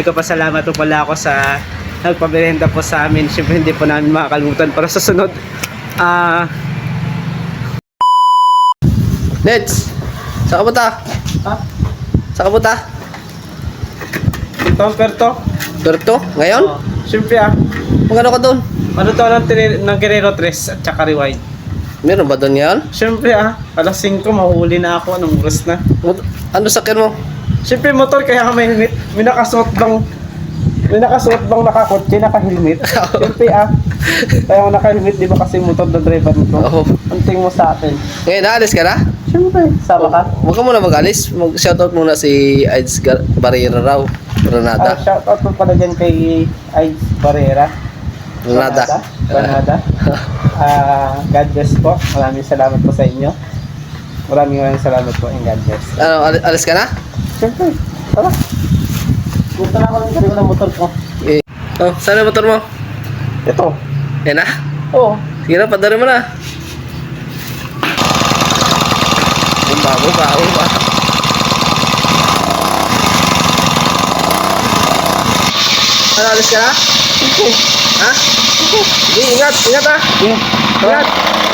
Nagpapasalamat po pala ako sa nagpabirenda po sa amin. Siyempre hindi po namin makakalimutan para sa sunod. Nets! Saan ka punta? Ha? Saan ka punta? Ito ang perto. Berto? Ngayon? Siyempre Magano ka doon? ano to ng Guerrero 3 at saka Rewind. Meron ba doon ngayon? Siyempre alas 5 mahuli na ako. Anong oras na? Ano sakyan mo? Siyempre motor kaya ka may helmet. May nakasuot bang nakakotse, naka-helmet. Siyempre kaya ako naka-helmet, di ba kasi motor na driver nito. Oo. Ang tingin mo sa atin. Ngayon, naalis ka na? Siyempre, sama ka. Huwag ka muna mag-alis. Mag-shoutout muna si Aids Barrera raw. Granada. Shoutout po pala dyan kay Aids Barrera. Granada. God bless po. Maraming salamat po sa inyo. Maraming salamat po and God bless. Ano, alis ka na? Siyempre, tara. Punta na ako ng motor ko. Eh. Oh, saan ang motor mo? Ito. Yan na? Oo. Sige na, padari mo na. Bumba. Ano, alis ka na? Okay. Ha? Sige, ingat ha. Ingat.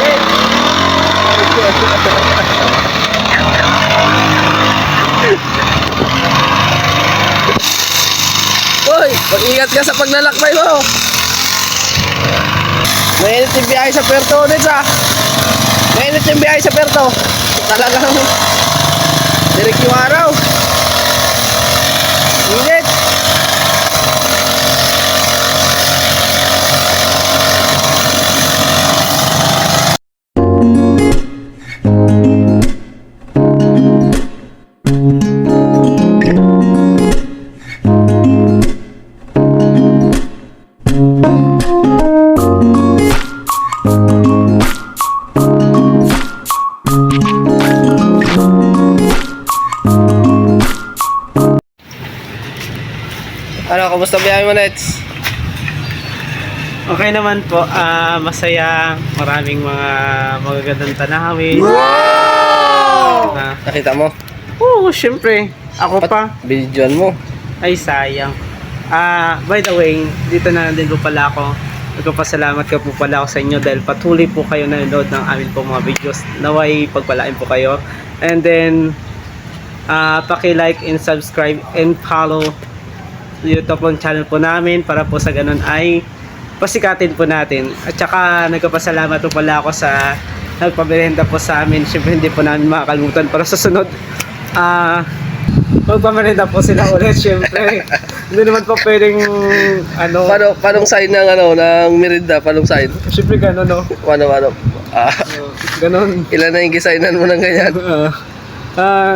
Eh. Hoy, mag-ingat ka sa paglalakbay mo. Mainit yung biyahe sa Puerto ulit Mainit yung biyahe sa Puerto. Talagang direct yung araw. Init. Ano, kumusta biyahe mo, Nets? Okay naman po, masaya, maraming mga magagandang tanawin. Wow! Nakita mo? Oo, syempre. Ako pa. Videoan mo. Ay, sayang. By the way, dito na din po pala ako. Nagpapasalamat ka po pala ako sa inyo dahil patuloy po kayo nanonood ng amin po mga videos. Naway pagpalain po kayo. And then, paki-like and subscribe and follow YouTube channel po namin para po sa ganun ay pasikatin po natin. At saka nagpapasalamat po pala ako sa nagpabirenda po sa amin. Siyempre hindi po namin makakalimutan para sa sunod. Magpamerenda po sila ulit syempre. Hindi naman po pwedeng Paano sign ng ng merinda? Paano sign? Siyempre gano'n no. Paano? Gano'n. Ilan na yung gisainan mo ng ganyan?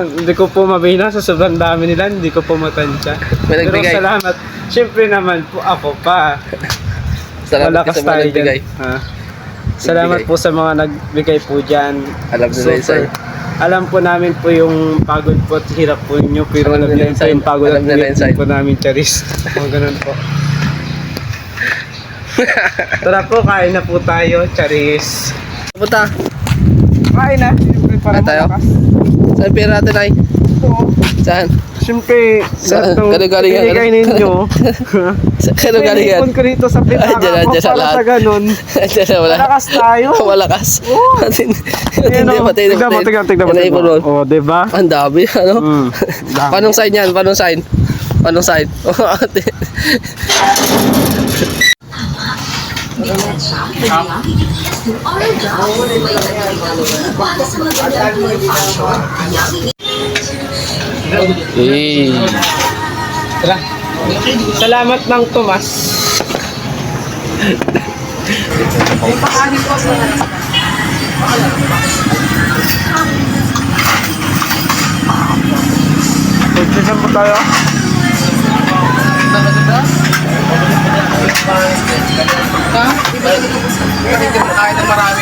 Hindi ko po mabina sa sobrang dami nila, hindi ko po matansya. May Pero nagbigay? salamat. Siyempre naman po ako pa. Salamat ka sa mga nagbigay. Salamat po sa mga nagbigay po dyan. Alam nila yung sign. Alam po namin po yung pagod po at hirap po nyo, pero alam nyo po yung pagod at hirap po namin, Charis. O ganun po. Tara po, kain na po tayo, Charis. Punta. Kain na. Siyempre para tayo? malakas. Saan pera natin ay? Oo. Saan? Siyempre, Saan? lahat ng Galing yan. binigay ninyo. Saan galing yan? Pinipon ko rito sa pitaka ko Diyan sa para lahat. sa ganun. Malakas tayo. Malakas. Oo. Tignan mo. O, diba? Ang dami, ano? Dami. Paano sign yan? Paano sign? Hey. Tara. Salamat ng Tomas. Pagsisan po tayo. Hindi mo kaya ng marami.